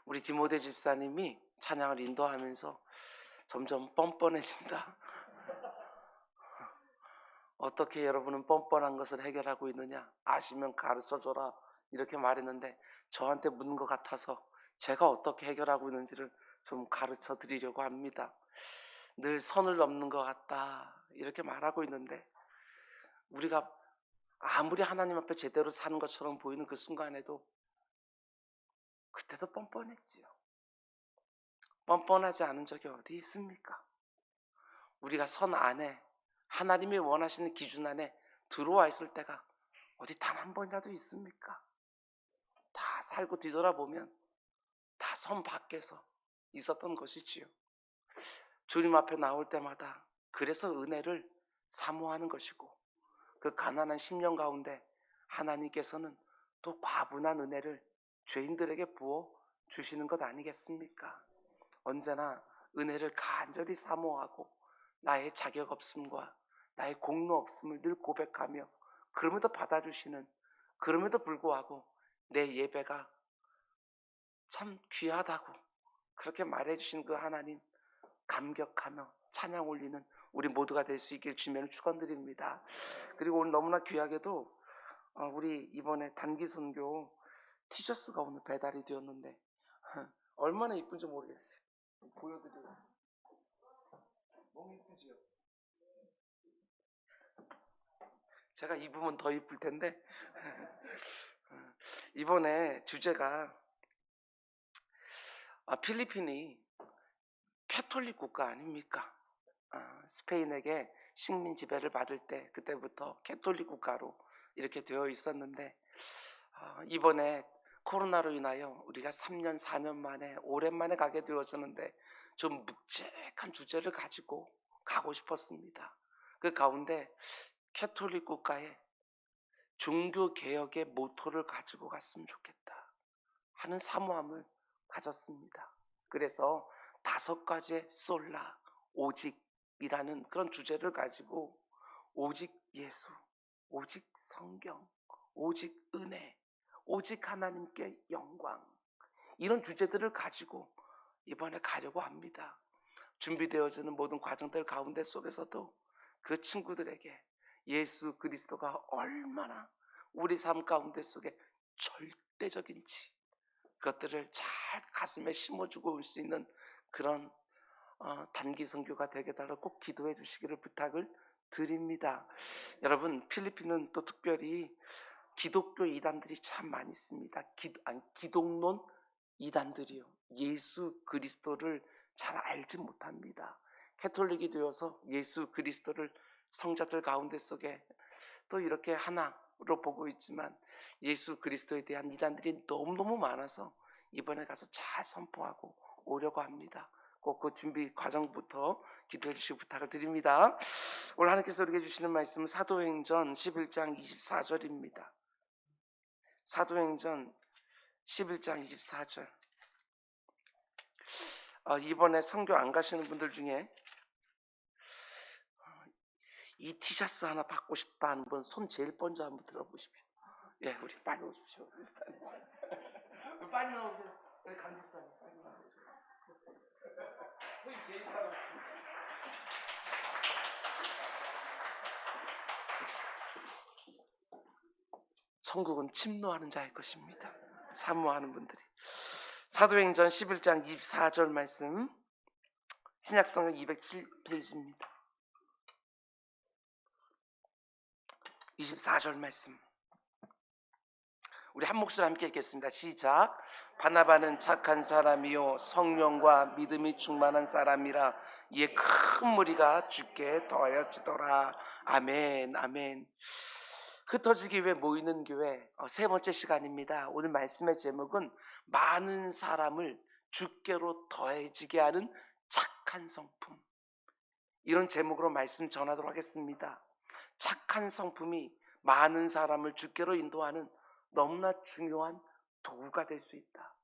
우리 디모데 집사님이 찬양을 인도하면서 점점 뻔뻔해진다. 어떻게 여러분은 뻔뻔한 것을 해결하고 있느냐? 아시면 가르쳐줘라. 이렇게 말했는데 저한테 묻는 것 같아서 제가 어떻게 해결하고 있는지를 좀 가르쳐 드리려고 합니다. 늘 선을 넘는 것 같다. 이렇게 말하고 있는데 우리가 아무리 하나님 앞에 제대로 사는 것처럼 보이는 그 순간에도 그때도 뻔뻔했지요. 뻔뻔하지 않은 적이 어디 있습니까? 우리가 선 안에 하나님이 원하시는 기준 안에 들어와 있을 때가 어디 단 한 번이라도 있습니까? 다 살고 뒤돌아보면 다 선 밖에서 있었던 것이지요. 주님 앞에 나올 때마다 그래서 은혜를 사모하는 것이고 그 가난한 심령 가운데 하나님께서는 또 과분한 은혜를 죄인들에게 부어 주시는 것 아니겠습니까? 언제나 은혜를 간절히 사모하고 나의 자격 없음과 나의 공로 없음을 늘 고백하며 그럼에도 받아주시는, 그럼에도 불구하고 내 예배가 참 귀하다고 그렇게 말해주신 그 하나님 감격하며 찬양 올리는 우리 모두가 될 수 있길 주님을 축원드립니다. 그리고 오늘 너무나 귀하게도 우리 이번에 단기 선교 티셔츠가 오늘 배달이 되었는데 얼마나 이쁜지 모르겠어요. 보여드려요. 너무 이쁘지요? 제가 입으면 더 이쁠 텐데 이번에 주제가 필리핀이 캐톨릭 국가 아닙니까? 스페인에게 식민 지배를 받을 때 그때부터 캐톨릭 국가로 이렇게 되어 있었는데 이번에 코로나로 인하여 우리가 3년 4년 만에 오랜만에 가게 되어졌는데 좀 묵직한 주제를 가지고 가고 싶었습니다. 그 가운데 캐톨릭 국가의 종교 개혁의 모토를 가지고 갔으면 좋겠다 하는 사모함을 가졌습니다. 그래서 5가지의 솔라, 오직이라는 그런 주제를 가지고 오직 예수, 오직 성경, 오직 은혜, 오직 하나님께 영광 이런 주제들을 가지고 이번에 가려고 합니다. 준비되어지는 모든 과정들 가운데 속에서도 그 친구들에게 예수 그리스도가 얼마나 우리 삶 가운데 속에 절대적인지 그것들을 잘 가슴에 심어주고 올 수 있는 그런 단기 선교가 되게 달라고 꼭 기도해 주시기를 부탁을 드립니다. 여러분 필리핀은 또 특별히 기독교 이단들이 참 많이 있습니다. 기독론 이단들이요. 예수 그리스도를 잘 알지 못합니다. 캐톨릭이 되어서 예수 그리스도를 성자들 가운데 속에 또 이렇게 하나로 보고 있지만 예수 그리스도에 대한 이단들이 너무너무 많아서 이번에 가서 잘 선포하고 오려고 합니다. 꼭 그 준비 과정부터 기도해 주시기 부탁을 드립니다. 오늘 하나님께서 우리에게 주시는 말씀은 사도행전 11장 24절입니다. 사도행전 11장 24절. 이번에 선교 안 가시는 분들 중에 이 티셔츠 하나 받고 싶다 하는 분 손 제일 먼저 한번 들어보십시오. 예, 우리 빨리 오십시오. 빨리 나오세요. 우리 강집사님 빨리 나오세요. 우리 제일 빨리 오십시오. 천국은 침노하는 자의 것입니다. 사모하는 분들이. 사도행전 11장 24절 말씀 신약성경 207페이지입니다. 24절 말씀 우리 한 목소리 함께 읽겠습니다. 시작. 바나바는 착한 사람이요 성령과 믿음이 충만한 사람이라 이에 큰 무리가 주께 더하여지더라. 아멘 아멘. 흩어지기 위해 모이는 교회 세 번째 시간입니다. 오늘 말씀의 제목은 많은 사람을 주께로 더해지게 하는 착한 성품, 이런 제목으로 말씀 전하도록 하겠습니다. 착한 성품이 많은 사람을 주께로 인도하는 너무나 중요한 도구가 될 수 있다.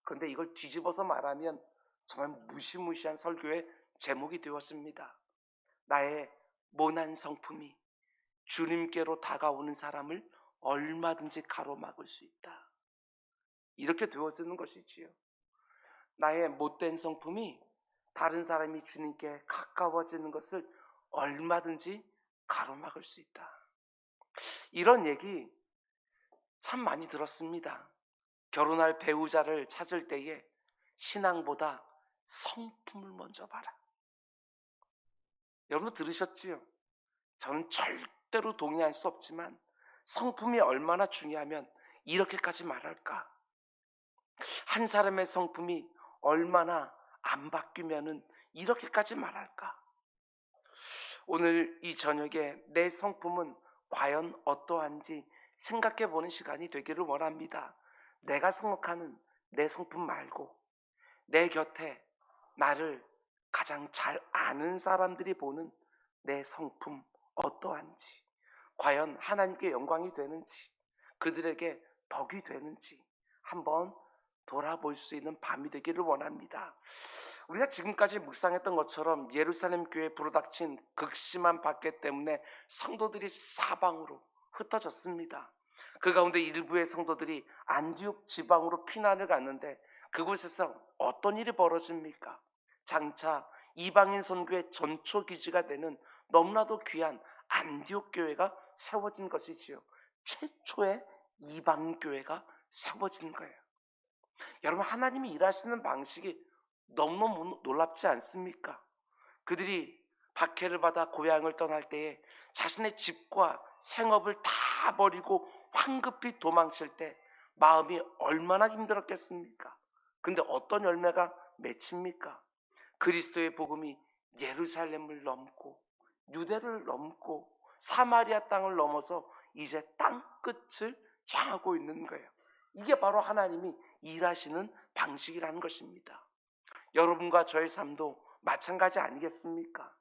그런데 이걸 뒤집어서 말하면 정말 무시무시한 설교의 제목이 되었습니다. 나의 모난 성품이 주님께로 다가오는 사람을 얼마든지 가로막을 수 있다. 이렇게 되어지는 것이지요. 나의 못된 성품이 다른 사람이 주님께 가까워지는 것을 얼마든지 가로막을 수 있다. 이런 얘기 참 많이 들었습니다. 결혼할 배우자를 찾을 때에 신앙보다 성품을 먼저 봐라. 여러분 들으셨지요? 저는 절대로 동의할 수 없지만 성품이 얼마나 중요하면 이렇게까지 말할까? 한 사람의 성품이 얼마나 안 바뀌면은 이렇게까지 말할까? 오늘 이 저녁에 내 성품은 과연 어떠한지 생각해 보는 시간이 되기를 원합니다. 내가 생각하는 내 성품 말고 내 곁에 나를 가장 잘 아는 사람들이 보는 내 성품 어떠한지, 과연 하나님께 영광이 되는지, 그들에게 덕이 되는지 한번 돌아볼 수 있는 밤이 되기를 원합니다. 우리가 지금까지 묵상했던 것처럼 예루살렘 교회에 불어닥친 극심한 박해 때문에 성도들이 사방으로 흩어졌습니다. 그 가운데 일부의 성도들이 안디옥 지방으로 피난을 갔는데 그곳에서 어떤 일이 벌어집니까? 장차 이방인 선교의 전초 기지가 되는 너무나도 귀한 안디옥 교회가 세워진 것이지요. 최초의 이방 교회가 세워진 거예요. 여러분, 하나님이 일하시는 방식이 너무너무 놀랍지 않습니까? 그들이 박해를 받아 고향을 떠날 때에 자신의 집과 생업을 다 버리고 황급히 도망칠 때 마음이 얼마나 힘들었겠습니까? 근데 어떤 열매가 맺힙니까? 그리스도의 복음이 예루살렘을 넘고 유대를 넘고 사마리아 땅을 넘어서 이제 땅끝을 향하고 있는 거예요. 이게 바로 하나님이 일하시는 방식이라는 것입니다. 여러분과 저의 삶도 마찬가지 아니겠습니까?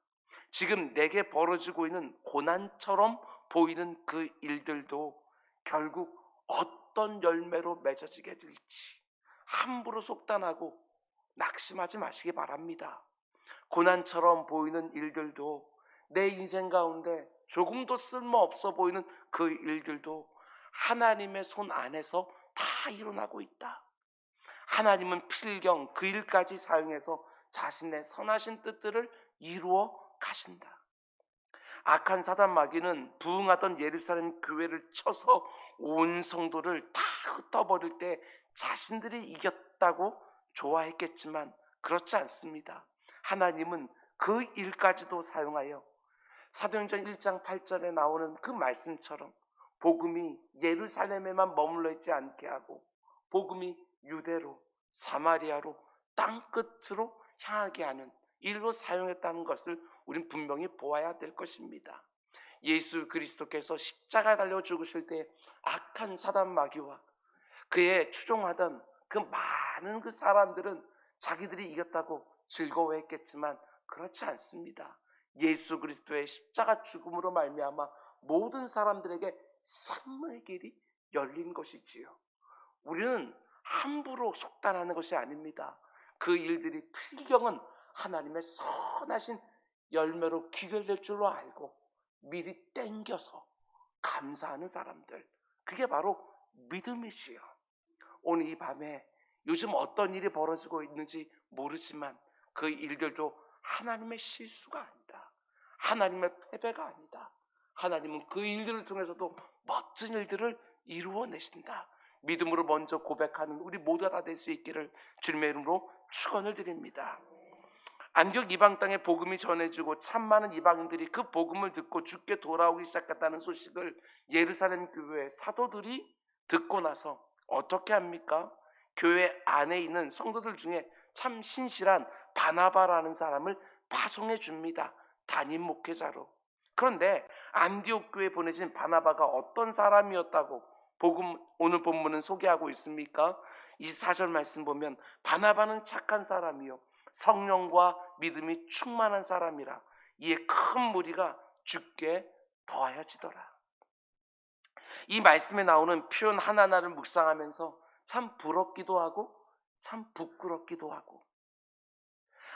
지금 내게 벌어지고 있는 고난처럼 보이는 그 일들도 결국 어떤 열매로 맺어지게 될지 함부로 속단하고 낙심하지 마시기 바랍니다. 고난처럼 보이는 일들도, 내 인생 가운데 조금도 쓸모없어 보이는 그 일들도 하나님의 손 안에서 다 일어나고 있다. 하나님은 필경 그 일까지 사용해서 자신의 선하신 뜻들을 이루어 가신다. 악한 사단 마귀는 부흥하던 예루살렘 교회를 쳐서 온 성도를 다 흩어버릴 때 자신들이 이겼다고 좋아했겠지만 그렇지 않습니다. 하나님은 그 일까지도 사용하여 사도행전 1장 8절에 나오는 그 말씀처럼 복음이 예루살렘에만 머물러 있지 않게 하고 복음이 유대로 사마리아로 땅끝으로 향하게 하는 일로 사용했다는 것을 우린 분명히 보아야 될 것입니다. 예수 그리스도께서 십자가에 달려 죽으실 때 악한 사단 마귀와 그의 추종하던 그 많은 그 사람들은 자기들이 이겼다고 즐거워했겠지만 그렇지 않습니다. 예수 그리스도의 십자가 죽음으로 말미암아 모든 사람들에게 생명의 길이 열린 것이지요. 우리는 함부로 속단하는 것이 아닙니다. 그 일들이 필경은 하나님의 선하신 열매로 귀결될 줄로 알고 미리 땡겨서 감사하는 사람들, 그게 바로 믿음이지요. 오늘 이 밤에 요즘 어떤 일이 벌어지고 있는지 모르지만 그 일들도 하나님의 실수가 아니다. 하나님의 패배가 아니다. 하나님은 그 일들을 통해서도 멋진 일들을 이루어내신다. 믿음으로 먼저 고백하는 우리 모두가 다 될 수 있기를 주님의 이름으로 축원을 드립니다. 안디옥 이방 땅에 복음이 전해지고 참 많은 이방인들이 그 복음을 듣고 주께 돌아오기 시작했다는 소식을 예루살렘 교회 사도들이 듣고 나서 어떻게 합니까? 교회 안에 있는 성도들 중에 참 신실한 바나바라는 사람을 파송해 줍니다. 담임 목회자로. 그런데 안디옥 교회에 보내진 바나바가 어떤 사람이었다고 복음 오늘 본문은 소개하고 있습니까? 24절 말씀 보면 바나바는 착한 사람이요 성령과 믿음이 충만한 사람이라 이에 큰 무리가 주께 더하여지더라. 이 말씀에 나오는 표현 하나하나를 묵상하면서 참 부럽기도 하고 참 부끄럽기도 하고,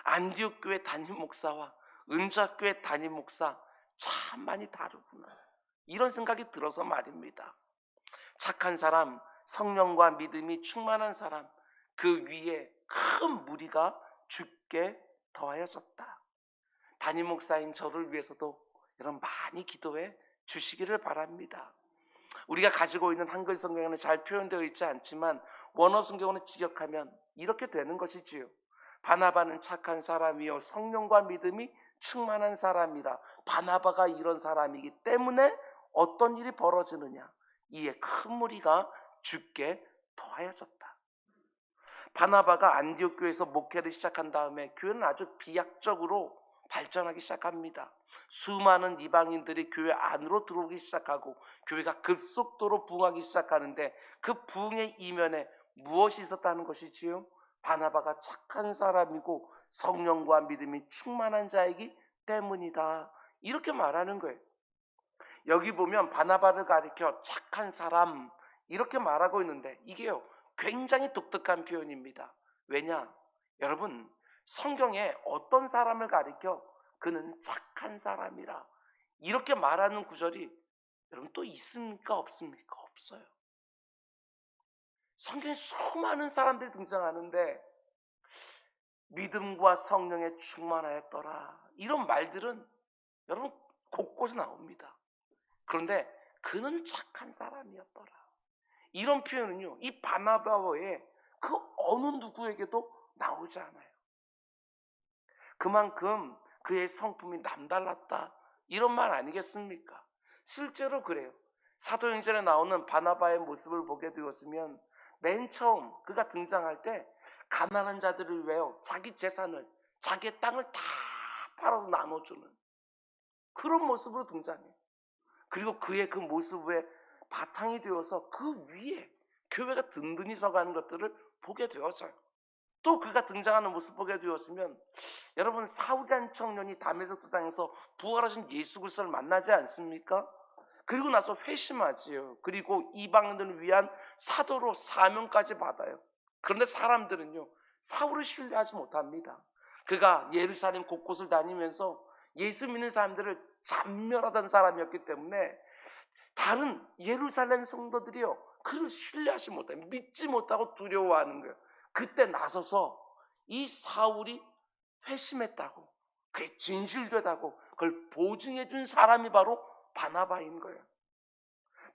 안디옥 교회 담임 목사와 은자 교회 담임 목사 참 많이 다르구나 이런 생각이 들어서 말입니다. 착한 사람, 성령과 믿음이 충만한 사람, 그 위에 큰 무리가 주께 더하여졌다. 담임 목사인 저를 위해서도 여러분 많이 기도해 주시기를 바랍니다. 우리가 가지고 있는 한글 성경에는 잘 표현되어 있지 않지만 원어 성경을 직역하면 이렇게 되는 것이지요. 바나바는 착한 사람이요 성령과 믿음이 충만한 사람이라. 바나바가 이런 사람이기 때문에 어떤 일이 벌어지느냐, 이에 큰 무리가 주께 더하여졌다. 바나바가 안디옥 교회에서 목회를 시작한 다음에 교회는 아주 비약적으로 발전하기 시작합니다. 수많은 이방인들이 교회 안으로 들어오기 시작하고 교회가 급속도로 부흥하기 시작하는데 그 부흥의 이면에 무엇이 있었다는 것이지요? 바나바가 착한 사람이고 성령과 믿음이 충만한 자이기 때문이다. 이렇게 말하는 거예요. 여기 보면 바나바를 가리켜 착한 사람 이렇게 말하고 있는데 이게요 굉장히 독특한 표현입니다. 왜냐? 여러분 성경에 어떤 사람을 가리켜 그는 착한 사람이라 이렇게 말하는 구절이 여러분 또 있습니까? 없습니까? 없어요. 성경에 수많은 사람들이 등장하는데 믿음과 성령에 충만하였더라 이런 말들은 여러분 곳곳에 나옵니다. 그런데 그는 착한 사람이었더라. 이런 표현은요, 이 바나바 외에 그 어느 누구에게도 나오지 않아요. 그만큼 그의 성품이 남달랐다. 이런 말 아니겠습니까? 실제로 그래요. 사도행전에 나오는 바나바의 모습을 보게 되었으면 맨 처음 그가 등장할 때 가난한 자들을 위하여 자기 재산을, 자기의 땅을 다 팔아서 나눠주는 그런 모습으로 등장해요. 그리고 그의 그 모습에 바탕이 되어서 그 위에 교회가 든든히 서가는 것들을 보게 되어져요. 또 그가 등장하는 모습 보게 되었으면 여러분 사울이라는 청년이 다메섹 도상에서 부활하신 예수 그리스도를 만나지 않습니까? 그리고 나서 회심하지요. 그리고 이방인들을 위한 사도로 사명까지 받아요. 그런데 사람들은요 사울을 신뢰하지 못합니다. 그가 예루살렘 곳곳을 다니면서 예수 믿는 사람들을 잔멸하던 사람이었기 때문에 다른 예루살렘 성도들이요 그를 신뢰하지 못해요. 믿지 못하고 두려워하는 거예요. 그때 나서서 이 사울이 회심했다고 그게 진실되다고 그걸 보증해 준 사람이 바로 바나바인 거예요.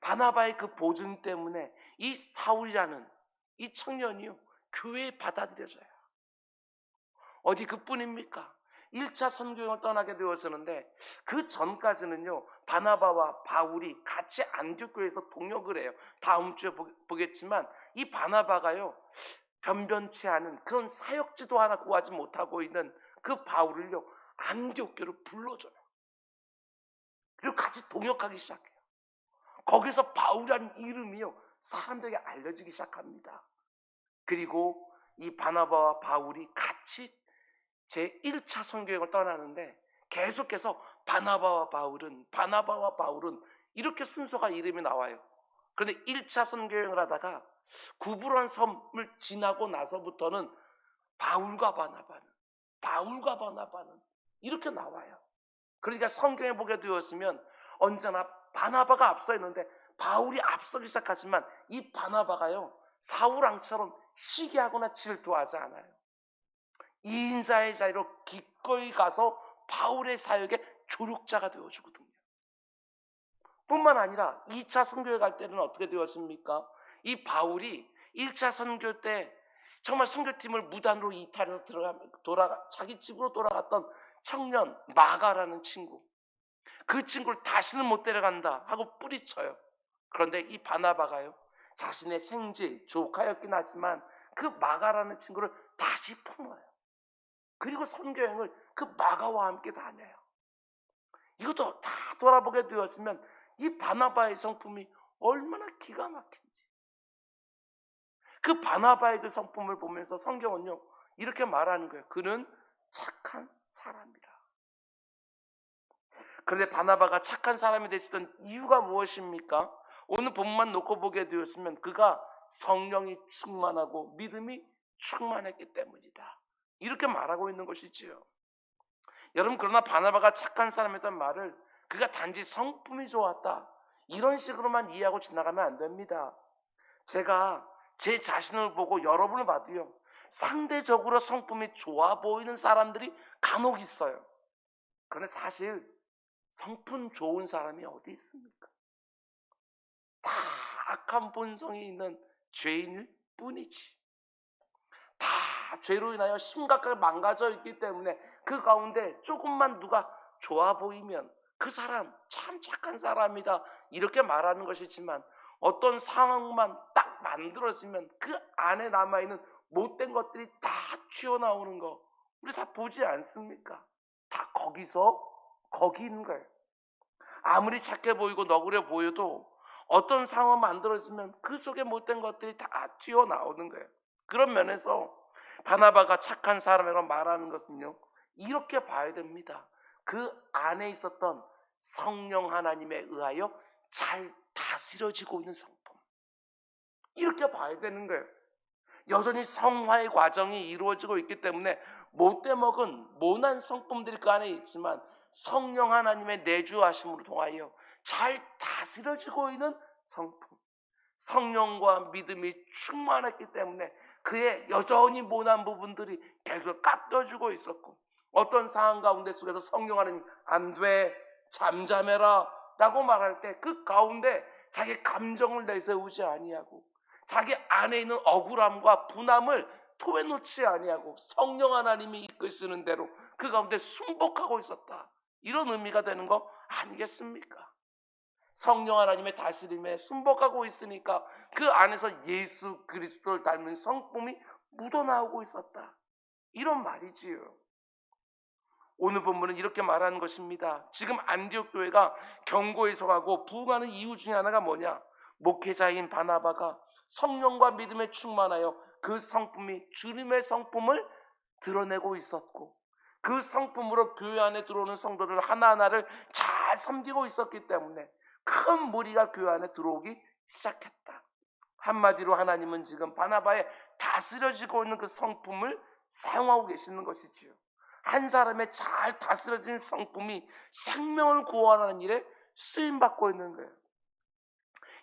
바나바의 그 보증 때문에 이 사울이라는 이 청년이요 교회에 받아들여져요. 어디 그뿐입니까? 1차 선교행을 떠나게 되었었는데 그 전까지는요 바나바와 바울이 같이 안디옥 교회에서 동역을 해요. 다음 주에 보겠지만 이 바나바가요 변변치 않은 그런 사역지도 하나 구하지 못하고 있는 그 바울을요 안디옥 교회로 불러줘요. 그리고 같이 동역하기 시작해요. 거기서 바울이라는 이름이요 사람들에게 알려지기 시작합니다. 그리고 이 바나바와 바울이 같이 제1차 선교행을 떠나는데 계속해서 바나바와 바울은 이렇게 순서가 이름이 나와요. 그런데 1차 선교행을 하다가 구브란 섬을 지나고 나서부터는 바울과 바나바는 이렇게 나와요. 그러니까 성경에 보게 되었으면 언제나 바나바가 앞서 있는데 바울이 앞서기 시작하지만 이 바나바가요 사울 왕처럼 시기하거나 질투하지 않아요. 2인자의 자리로 기꺼이 가서 바울의 사역의 조력자가 되어주거든요. 뿐만 아니라 2차 선교에 갈 때는 어떻게 되었습니까? 이 바울이 1차 선교 때 정말 선교팀을 무단으로 이탈해서 자기 집으로 돌아갔던 청년 마가라는 친구, 그 친구를 다시는 못 데려간다 하고 뿌리쳐요. 그런데 이 바나바가요 자신의 생질 조카였긴 하지만 그 마가라는 친구를 다시 품어요. 그리고 선교행을 그 마가와 함께 다녀요. 이것도 다 돌아보게 되었으면 이 바나바의 성품이 얼마나 기가 막힌지. 그 바나바의 그 성품을 보면서 성경은요 이렇게 말하는 거예요. 그는 착한 사람이라. 그런데 바나바가 착한 사람이 되시던 이유가 무엇입니까? 오늘 본문만 놓고 보게 되었으면 그가 성령이 충만하고 믿음이 충만했기 때문이다. 이렇게 말하고 있는 것이지요. 여러분 그러나 바나바가 착한 사람이었던 말을 그가 단지 성품이 좋았다 이런 식으로만 이해하고 지나가면 안 됩니다. 제가 제 자신을 보고 여러분을 봐도요, 상대적으로 성품이 좋아 보이는 사람들이 간혹 있어요. 그런데 사실 성품 좋은 사람이 어디 있습니까? 다 악한 본성이 있는 죄인일 뿐이지. 다 죄로 인하여 심각하게 망가져 있기 때문에 그 가운데 조금만 누가 좋아 보이면 그 사람 참 착한 사람이다 이렇게 말하는 것이지만, 어떤 상황만 딱 만들어지면 그 안에 남아있는 못된 것들이 다 튀어나오는 거 우리 다 보지 않습니까? 다 거기 있는 거예요. 아무리 착해 보이고 너그려 보여도 어떤 상황 만들어지면 그 속에 못된 것들이 다 튀어나오는 거예요. 그런 면에서 바나바가 착한 사람이라고 말하는 것은요, 이렇게 봐야 됩니다. 그 안에 있었던 성령 하나님에 의하여 잘 다스려지고 있는 성품, 이렇게 봐야 되는 거예요. 여전히 성화의 과정이 이루어지고 있기 때문에 못돼 먹은 모난 성품들이 그 안에 있지만, 성령 하나님의 내주하심으로 통하여 잘 다스려지고 있는 성품, 성령과 믿음이 충만했기 때문에 그의 여전히 모난 부분들이 계속 깎여주고 있었고, 어떤 상황 가운데 속에서 성령 하나님 안 돼, 잠잠해라 라고 말할 때 그 가운데 자기 감정을 내세우지 아니하고 자기 안에 있는 억울함과 분함을 토해놓지 아니하고 성령 하나님이 이끄시는 대로 그 가운데 순복하고 있었다, 이런 의미가 되는 거 아니겠습니까? 성령 하나님의 다스림에 순복하고 있으니까 그 안에서 예수 그리스도를 닮은 성품이 묻어나오고 있었다, 이런 말이지요. 오늘 본문은 이렇게 말하는 것입니다. 지금 안디옥 교회가 경고에 서가고 부흥하는 이유 중에 하나가 뭐냐? 목회자인 바나바가 성령과 믿음에 충만하여 그 성품이 주님의 성품을 드러내고 있었고, 그 성품으로 교회 안에 들어오는 성도들 하나하나를 잘 섬기고 있었기 때문에 큰 무리가 교회 안에 들어오기 시작했다. 한마디로 하나님은 지금 바나바의 다스려지고 있는 그 성품을 사용하고 계시는 것이지요. 한 사람의 잘 다스려진 성품이 생명을 구원하는 일에 쓰임받고 있는 거예요.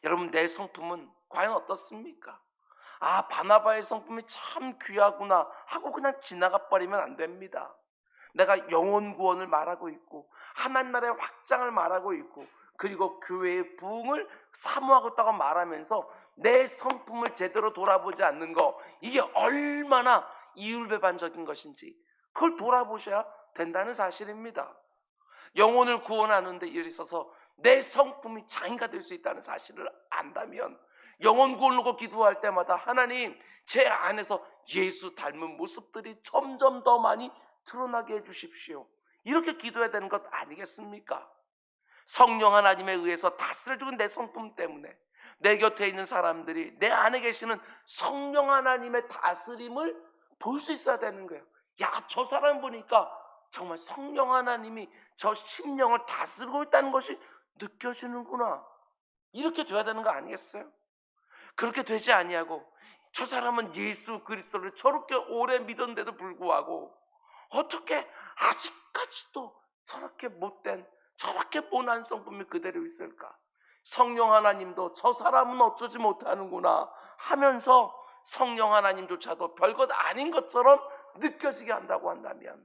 여러분, 내 성품은 과연 어떻습니까? 아, 바나바의 성품이 참 귀하구나 하고 그냥 지나가 버리면 안 됩니다. 내가 영혼 구원을 말하고 있고 하나님 나라의 확장을 말하고 있고 그리고 교회의 부흥을 사모하고 있다고 말하면서 내 성품을 제대로 돌아보지 않는 거, 이게 얼마나 이율배반적인 것인지 그걸 돌아보셔야 된다는 사실입니다. 영혼을 구원하는 데 있어서 내 성품이 장애가 될 수 있다는 사실을 안다면 영혼 구원을 놓고 기도할 때마다 하나님, 제 안에서 예수 닮은 모습들이 점점 더 많이 드러나게 해주십시오, 이렇게 기도해야 되는 것 아니겠습니까? 성령 하나님에 의해서 다스려주는 내 성품 때문에 내 곁에 있는 사람들이 내 안에 계시는 성령 하나님의 다스림을 볼 수 있어야 되는 거예요. 야, 저 사람 보니까 정말 성령 하나님이 저 심령을 다스리고 있다는 것이 느껴지는구나, 이렇게 돼야 되는 거 아니겠어요? 그렇게 되지 아니하고 저 사람은 예수 그리스도를 저렇게 오래 믿었는데도 불구하고 어떻게 아직까지도 저렇게 못된, 저렇게 모난 성품이 그대로 있을까? 성령 하나님도 저 사람은 어쩌지 못하는구나 하면서 성령 하나님조차도 별것 아닌 것처럼 느껴지게 한다고 한다면,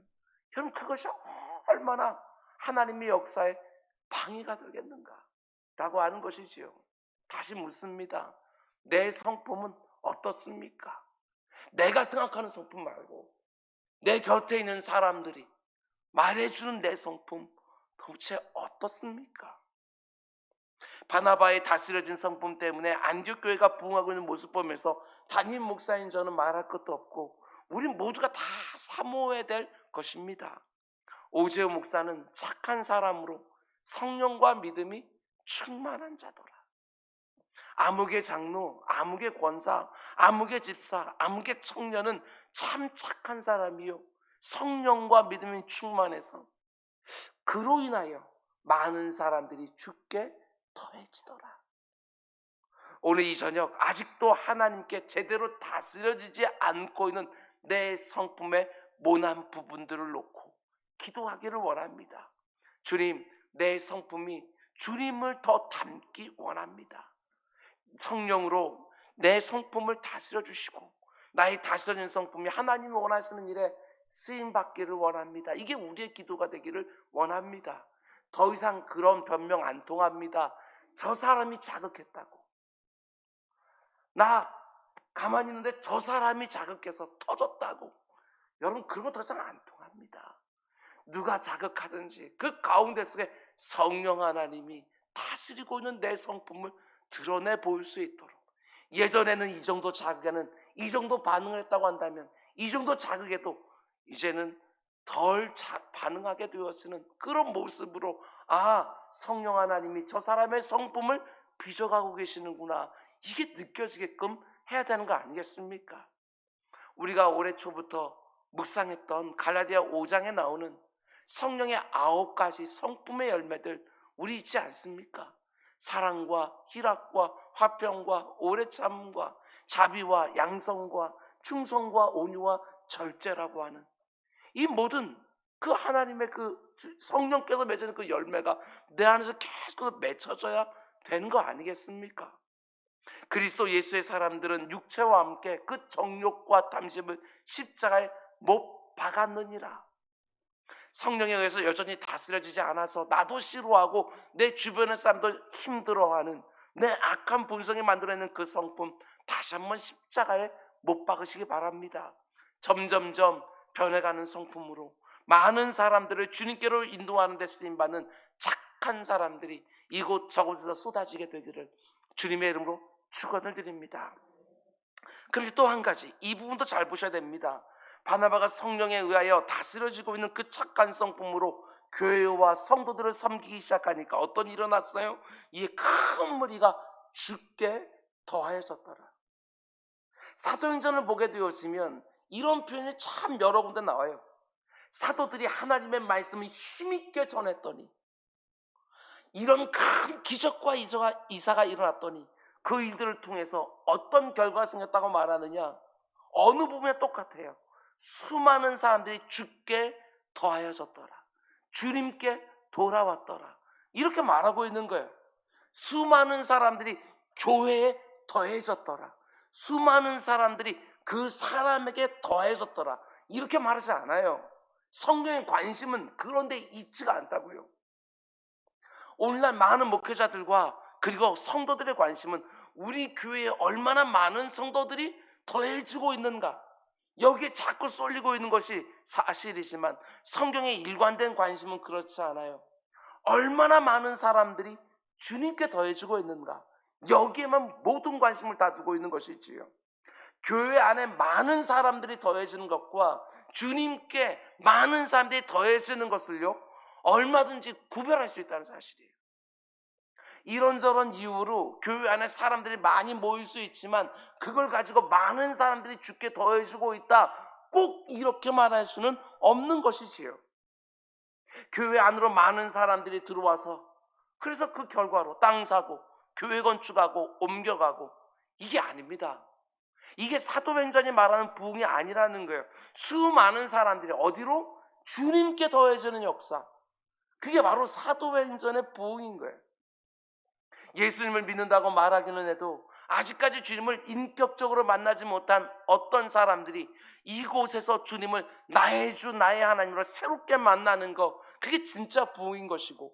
여러분, 그것이 얼마나 하나님의 역사에 방해가 되겠는가 라고 하는 것이지요. 다시 묻습니다. 내 성품은 어떻습니까? 내가 생각하는 성품 말고 내 곁에 있는 사람들이 말해주는 내 성품 도대체 어떻습니까? 바나바의 다스려진 성품 때문에 안디옥 교회가 부흥하고 있는 모습 보면서 담임 목사인 저는 말할 것도 없고 우리 모두가 다 사모해야 될 것입니다. 오재호 목사는 착한 사람으로 성령과 믿음이 충만한 자더라. 아무개 장로, 아무개 권사, 아무개 집사, 아무개 청년은 참 착한 사람이요, 성령과 믿음이 충만해서 그로 인하여 많은 사람들이 죽게 더해지더라. 오늘 이 저녁 아직도 하나님께 제대로 다스려지지 않고 있는 내 성품의 모난 부분들을 놓고 기도하기를 원합니다. 주님, 내 성품이 주님을 더 닮기 원합니다. 성령으로 내 성품을 다스려 주시고 나의 다스려진 성품이 하나님이 원하시는 일에 쓰임받기를 원합니다. 이게 우리의 기도가 되기를 원합니다. 더 이상 그런 변명 안 통합니다. 저 사람이 자극했다고. 나 가만히 있는데 저 사람이 자극해서 터졌다고. 여러분 그런 거 더 이상 안 통합니다. 누가 자극하든지 그 가운데 속에 성령 하나님이 다스리고 있는 내 성품을 드러내 보일 수 있도록, 예전에는 이 정도 자극에는 이 정도 반응을 했다고 한다면 이 정도 자극에도 이제는 덜 반응하게 되었으는 그런 모습으로, 성령 하나님이 저 사람의 성품을 빚어가고 계시는구나, 이게 느껴지게끔 해야 되는 거 아니겠습니까? 우리가 올해 초부터 묵상했던 갈라디아 5장에 나오는 성령의 9가지 성품의 열매들 우리 있지 않습니까? 사랑과 희락과 화평과 오래 참음과 자비와 양성과 충성과 온유와 절제라고 하는 이 모든 그 하나님의 그 성령께서 맺는 그 열매가 내 안에서 계속 맺혀져야 되는 거 아니겠습니까? 그리스도 예수의 사람들은 육체와 함께 그 정욕과 탐심을 십자가에 못 박았느니라. 성령에 의해서 여전히 다스려지지 않아서 나도 싫어하고 내 주변의 사람도 힘들어하는 내 악한 본성이 만들어내는 그 성품, 다시 한번 십자가에 못 박으시기 바랍니다. 점점점 변해가는 성품으로 많은 사람들을 주님께로 인도하는 데 쓰임받는 착한 사람들이 이곳저곳에서 쏟아지게 되기를 주님의 이름으로 축원을 드립니다. 그런데 또 한 가지, 이 부분도 잘 보셔야 됩니다. 바나바가 성령에 의하여 다스려지고 있는 그 착한 성품으로 교회와 성도들을 섬기기 시작하니까 어떤 일이 일어났어요? 이에 큰 무리가 죽게 더하여졌더라. 사도행전을 보게 되었으면 이런 표현이 참 여러 군데 나와요. 사도들이 하나님의 말씀을 힘있게 전했더니, 이런 큰 기적과 이사가 일어났더니 그 일들을 통해서 어떤 결과가 생겼다고 말하느냐? 어느 부분에 똑같아요. 수많은 사람들이 주께 더하여졌더라. 주님께 돌아왔더라. 이렇게 말하고 있는 거예요. 수많은 사람들이 교회에 더해졌더라. 수많은 사람들이 그 사람에게 더해졌더라. 이렇게 말하지 않아요. 성경의 관심은 그런 데 있지가 않다고요. 오늘날 많은 목회자들과 그리고 성도들의 관심은 우리 교회에 얼마나 많은 성도들이 더해지고 있는가, 여기에 자꾸 쏠리고 있는 것이 사실이지만 성경의 일관된 관심은 그렇지 않아요. 얼마나 많은 사람들이 주님께 더해지고 있는가, 여기에만 모든 관심을 다 두고 있는 것이지요. 교회 안에 많은 사람들이 더해지는 것과 주님께 많은 사람들이 더해지는 것을요, 얼마든지 구별할 수 있다는 사실이에요. 이런저런 이유로 교회 안에 사람들이 많이 모일 수 있지만 그걸 가지고 많은 사람들이 주께 더해주고 있다, 꼭 이렇게 말할 수는 없는 것이지요. 교회 안으로 많은 사람들이 들어와서 그래서 그 결과로 땅 사고 교회 건축하고 옮겨가고, 이게 아닙니다. 이게 사도행전이 말하는 부흥이 아니라는 거예요. 수많은 사람들이 어디로? 주님께 더해지는 역사, 그게 바로 사도행전의 부흥인 거예요. 예수님을 믿는다고 말하기는 해도 아직까지 주님을 인격적으로 만나지 못한 어떤 사람들이 이곳에서 주님을 나의 주 나의 하나님으로 새롭게 만나는 거, 그게 진짜 부흥인 것이고,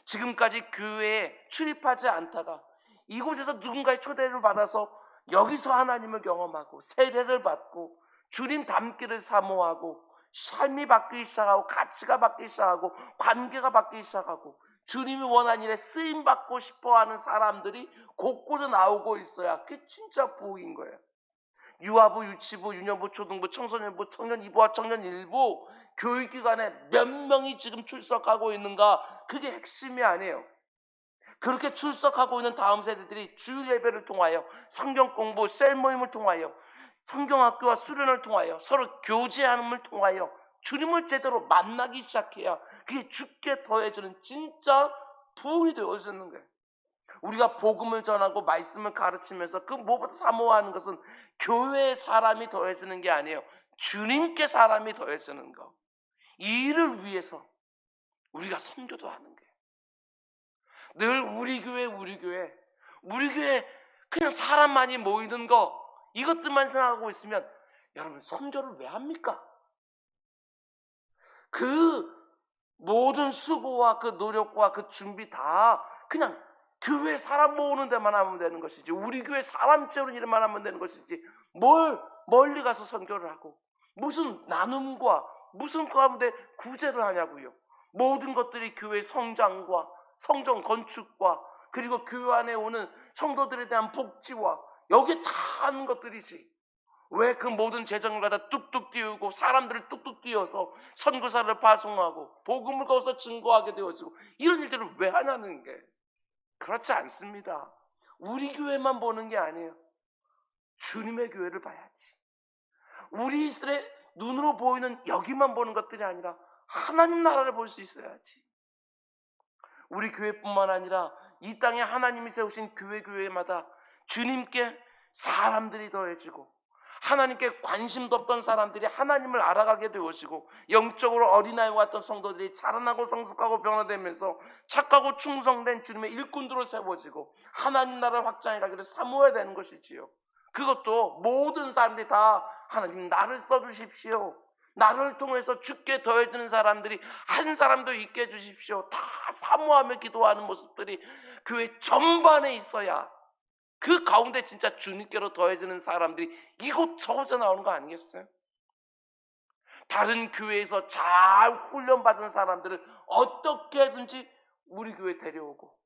지금까지 교회에 출입하지 않다가 이곳에서 누군가의 초대를 받아서 여기서 하나님을 경험하고 세례를 받고 주님 닮기를 사모하고 삶이 바뀌기 시작하고 가치가 바뀌기 시작하고 관계가 바뀌기 시작하고 주님이 원하는 일에 쓰임받고 싶어하는 사람들이 곳곳에 나오고 있어야 그게 진짜 부흥인 거예요. 유아부, 유치부, 유년부, 초등부, 청소년부, 청년2부와 청년1부 교육기관에 몇 명이 지금 출석하고 있는가, 그게 핵심이 아니에요. 그렇게 출석하고 있는 다음 세대들이 주일 예배를 통하여 성경 공부, 셀 모임을 통하여 성경학교와 수련을 통하여 서로 교제함을 통하여 주님을 제대로 만나기 시작해야 그게 주께 더해지는 진짜 부흥이 되어지는 거예요. 우리가 복음을 전하고 말씀을 가르치면서 그 무엇보다 사모하는 것은 교회의 사람이 더해지는 게 아니에요. 주님께 사람이 더해지는 거. 이 일을 위해서 우리가 선교도 하는 거예요. 늘 우리 교회 그냥 사람 많이 모이는 거 이것들만 생각하고 있으면 여러분 선교를 왜 합니까? 그 모든 수고와 그 노력과 그 준비 다 그냥 교회 사람 모으는 데만 하면 되는 것이지, 우리 교회 사람 채우는 일만 하면 되는 것이지, 뭘 멀리 가서 선교를 하고 무슨 나눔과 무슨 가운데 구제를 하냐고요. 모든 것들이 교회 성장과 성전 건축과 그리고 교회 안에 오는 성도들에 대한 복지와 여기에 다 하는 것들이지. 왜 그 모든 재정을 갖다 뚝뚝 띄우고 사람들을 뚝뚝 띄워서 선교사를 파송하고 복음을 거기서 증거하게 되어지고 이런 일들을 왜 하냐는 게, 그렇지 않습니다. 우리 교회만 보는 게 아니에요. 주님의 교회를 봐야지. 우리 이스라엘 눈으로 보이는 여기만 보는 것들이 아니라 하나님 나라를 볼 수 있어야지. 우리 교회뿐만 아니라 이 땅에 하나님이 세우신 교회마다 주님께 사람들이 더해지고 하나님께 관심도 없던 사람들이 하나님을 알아가게 되어지고 영적으로 어린아이와 같던 성도들이 자라나고 성숙하고 변화되면서 착하고 충성된 주님의 일꾼들로 세워지고 하나님 나라를 확장해 가기를 사모해야 되는 것이지요. 그것도 모든 사람들이 다 하나님 나를 써주십시오, 나를 통해서 주께 더해지는 사람들이 한 사람도 있게 해주십시오, 다 사모하며 기도하는 모습들이 교회 전반에 있어야 그 가운데 진짜 주님께로 더해지는 사람들이 이곳저곳에 나오는 거 아니겠어요? 다른 교회에서 잘 훈련받은 사람들을 어떻게든지 우리 교회에 데려오고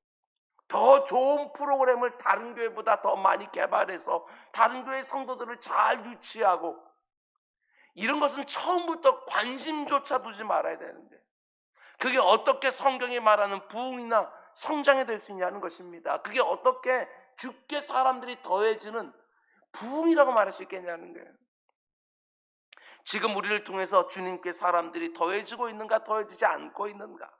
더 좋은 프로그램을 다른 교회보다 더 많이 개발해서 다른 교회 성도들을 잘 유치하고, 이런 것은 처음부터 관심조차 두지 말아야 되는데 그게 어떻게 성경이 말하는 부흥이나 성장이 될 수 있냐는 것입니다. 그게 어떻게 주께 사람들이 더해지는 부흥이라고 말할 수 있겠냐는 거예요. 지금 우리를 통해서 주님께 사람들이 더해지고 있는가, 더해지지 않고 있는가,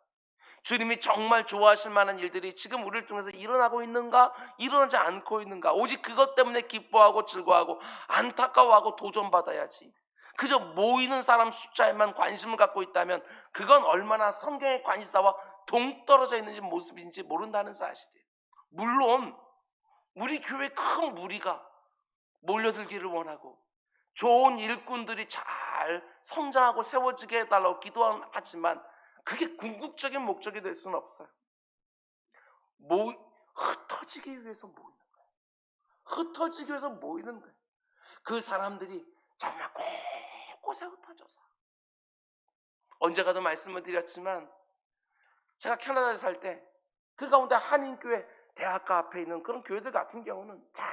주님이 정말 좋아하실 만한 일들이 지금 우리를 통해서 일어나고 있는가, 일어나지 않고 있는가, 오직 그것 때문에 기뻐하고 즐거워하고 안타까워하고 도전받아야지. 그저 모이는 사람 숫자에만 관심을 갖고 있다면 그건 얼마나 성경의 관심사와 동떨어져 있는지 모습인지 모른다는 사실이에요. 물론 우리 교회 큰 무리가 몰려들기를 원하고 좋은 일꾼들이 잘 성장하고 세워지게 해달라고 기도하지만 그게 궁극적인 목적이 될 수는 없어요. 흩어지기 위해서 모이는 거예요. 흩어지기 위해서 모이는 거예요. 그 사람들이 정말 곳곳에 흩어져서, 언제가도 말씀을 드렸지만 제가 캐나다에 살 때 그 가운데 한인교회 대학가 앞에 있는 그런 교회들 같은 경우는 잘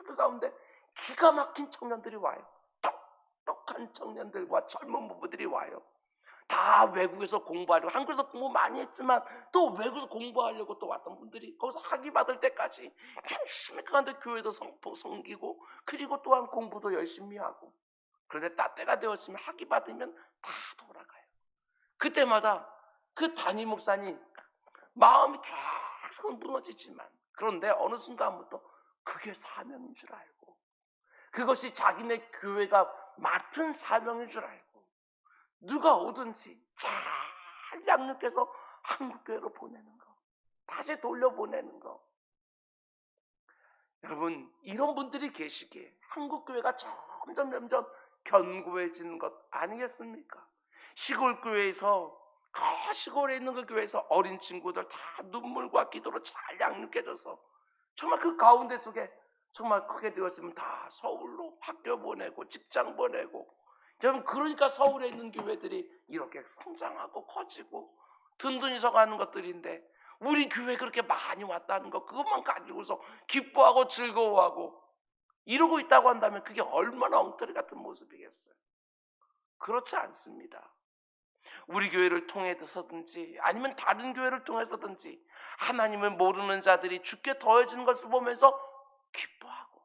그 가운데 기가 막힌 청년들이 와요. 똑똑한 청년들과 젊은 부부들이 와요. 다 외국에서 공부하려고, 한국에서 공부 많이 했지만 또 외국에서 공부하려고 또 왔던 분들이 거기서 학위 받을 때까지 열심히 가는데 교회도 섬기고 그리고 또한 공부도 열심히 하고, 그런데 때가 되었으면 학위 받으면 다 돌아가요. 그때마다 그 담임 목사님 마음이 계속 무너지지만 그런데 어느 순간부터 그게 사명인 줄 알고 그것이 자기네 교회가 맡은 사명인 줄 알고 누가 오든지 잘 양육해서 한국교회로 보내는 거, 다시 돌려보내는 거. 여러분, 이런 분들이 계시기에 한국교회가 점점 견고해지는 것 아니겠습니까? 시골교회에서 시골에 있는 그 교회에서 어린 친구들 다 눈물과 기도로 잘 양육해줘서 정말 그 가운데 속에 정말 크게 되었으면 다 서울로 학교 보내고 직장 보내고, 여러분 그러니까 서울에 있는 교회들이 이렇게 성장하고 커지고 든든히 서가는 것들인데, 우리 교회 그렇게 많이 왔다는 거 그것만 가지고서 기뻐하고 즐거워하고 이러고 있다고 한다면 그게 얼마나 엉터리 같은 모습이겠어요. 그렇지 않습니다. 우리 교회를 통해서든지 아니면 다른 교회를 통해서든지 하나님을 모르는 자들이 주께 더해지는 것을 보면서 기뻐하고,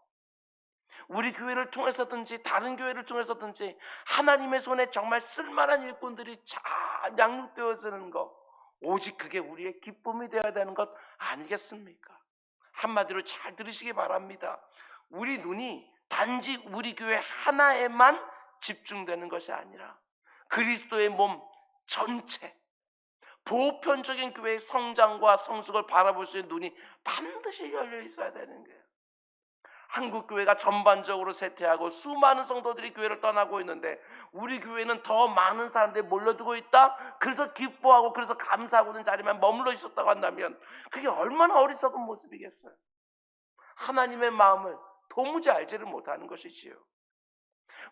우리 교회를 통해서든지 다른 교회를 통해서든지 하나님의 손에 정말 쓸만한 일꾼들이 잘 양육되어지는 것, 오직 그게 우리의 기쁨이 되어야 되는 것 아니겠습니까? 한마디로 잘 들으시기 바랍니다. 우리 눈이 단지 우리 교회 하나에만 집중되는 것이 아니라 그리스도의 몸 전체, 보편적인 교회의 성장과 성숙을 바라볼 수 있는 눈이 반드시 열려 있어야 되는 거예요. 한국교회가 전반적으로 쇠퇴하고 수많은 성도들이 교회를 떠나고 있는데 우리 교회는 더 많은 사람들이 몰려들고 있다. 그래서 기뻐하고 그래서 감사하고 있는 자리만 머물러 있었다고 한다면 그게 얼마나 어리석은 모습이겠어요. 하나님의 마음을 도무지 알지를 못하는 것이지요.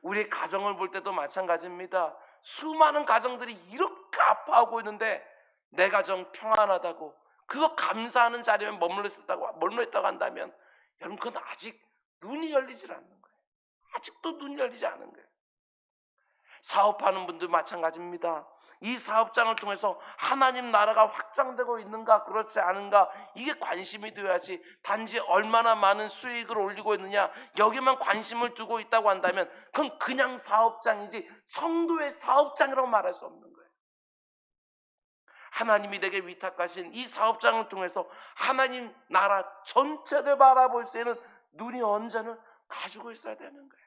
우리 가정을 볼 때도 마찬가지입니다. 수많은 가정들이 이렇게 아파하고 있는데 내 가정 평안하다고 그거 감사하는 자리에 머물러 있다고 한다면 여러분 그건 아직 눈이 열리질 않는 거예요. 아직도 눈이 열리지 않은 거예요. 사업하는 분들 마찬가지입니다. 이 사업장을 통해서 하나님 나라가 확장되고 있는가 그렇지 않은가 이게 관심이 되어야지 단지 얼마나 많은 수익을 올리고 있느냐 여기만 관심을 두고 있다고 한다면 그건 그냥 사업장이지 성도의 사업장이라고 말할 수 없는 거예요. 하나님이 내게 위탁하신 이 사업장을 통해서 하나님 나라 전체를 바라볼 수 있는 눈이 언제나 가지고 있어야 되는 거예요.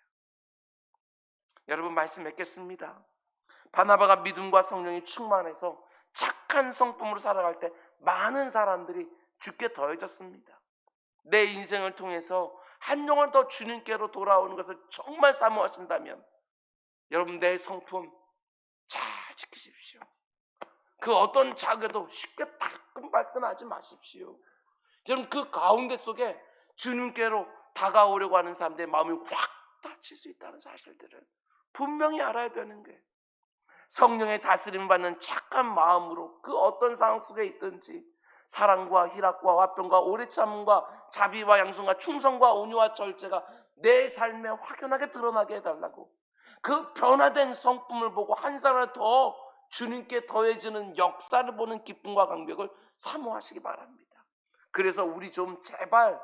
여러분 말씀 맺겠습니다. 바나바가 믿음과 성령이 충만해서 착한 성품으로 살아갈 때 많은 사람들이 주께 더해졌습니다. 내 인생을 통해서 한 영혼 더 주님께로 돌아오는 것을 정말 사모하신다면 여러분 내 성품 잘 지키십시오. 그 어떤 자괴도 쉽게 따끔따끔하지 마십시오. 여러분 그 가운데 속에 주님께로 다가오려고 하는 사람들의 마음이 확 다칠 수 있다는 사실들을 분명히 알아야 되는 거예요. 성령의 다스림 받는 착한 마음으로 그 어떤 상황 속에 있든지 사랑과 희락과 화평과 오래 참음과 자비와 양성과 충성과 온유와 절제가 내 삶에 확연하게 드러나게 해달라고 그 변화된 성품을 보고 한 사람을 더 주님께 더해지는 역사를 보는 기쁨과 감격을 사모하시기 바랍니다. 그래서 우리 좀 제발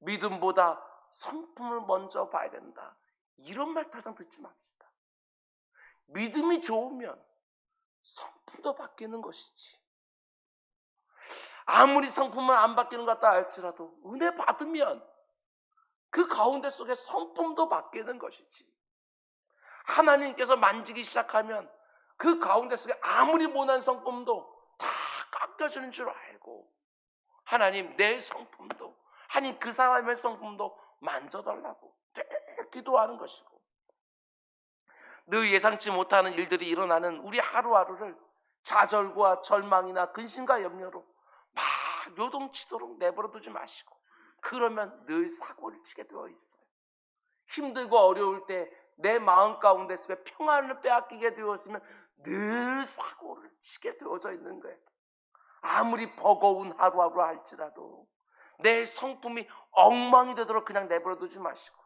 믿음보다 성품을 먼저 봐야 된다. 이런 말 더 이상 듣지 맙시다. 믿음이 좋으면 성품도 바뀌는 것이지. 아무리 성품은 안 바뀌는 것 같다 할지라도 은혜 받으면 그 가운데 속에 성품도 바뀌는 것이지. 하나님께서 만지기 시작하면 그 가운데 속에 아무리 못난 성품도 다 깎여주는 줄 알고 하나님 내 성품도 하나님 그 사람의 성품도 만져달라고 늘 기도하는 것이고 늘 예상치 못하는 일들이 일어나는 우리 하루하루를 좌절과 절망이나 근심과 염려로 막 요동치도록 내버려두지 마시고 그러면 늘 사고를 치게 되어 있어요. 힘들고 어려울 때 내 마음 가운데 속에 평안을 빼앗기게 되었으면 늘 사고를 치게 되어져 있는 거예요. 아무리 버거운 하루하루 할지라도 내 성품이 엉망이 되도록 그냥 내버려두지 마시고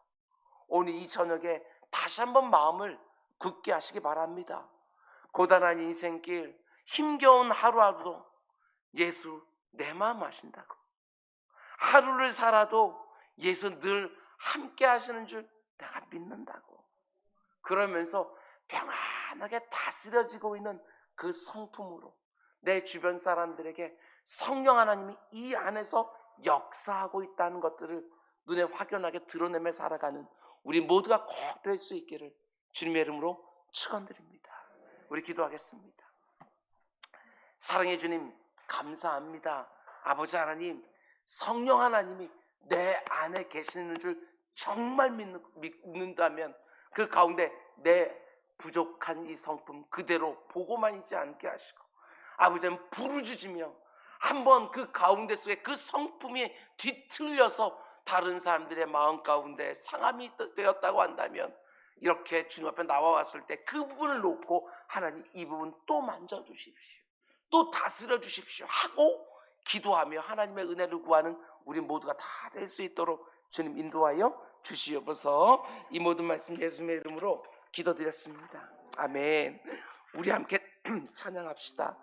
오늘 이 저녁에 다시 한번 마음을 굳게 하시기 바랍니다. 고단한 인생길 힘겨운 하루하루도 예수 내 마음 아신다고 하루를 살아도 예수 늘 함께 하시는 줄 내가 믿는다고 그러면서 평안하게 다스려지고 있는 그 성품으로 내 주변 사람들에게 성령 하나님이 이 안에서 역사하고 있다는 것들을 눈에 확연하게 드러내며 살아가는 우리 모두가 꼭 될 수 있기를 주님의 이름으로 축원드립니다. 우리 기도하겠습니다. 사랑해 주님 감사합니다. 아버지 하나님 성령 하나님이 내 안에 계시는 줄 정말 믿는다면 그 가운데 내 부족한 이 성품 그대로 보고만 있지 않게 하시고 아버지는 부르짖으며 한번 그 가운데 속에 그 성품이 뒤틀려서 다른 사람들의 마음 가운데 상함이 되었다고 한다면 이렇게 주님 앞에 나와왔을 때 그 부분을 놓고 하나님 이 부분 또 만져주십시오. 또 다스려 주십시오 하고 기도하며 하나님의 은혜를 구하는 우리 모두가 다 될 수 있도록 주님 인도하여 주시옵소서. 이 모든 말씀 예수님의 이름으로 기도드렸습니다. 아멘. 우리 함께 찬양합시다.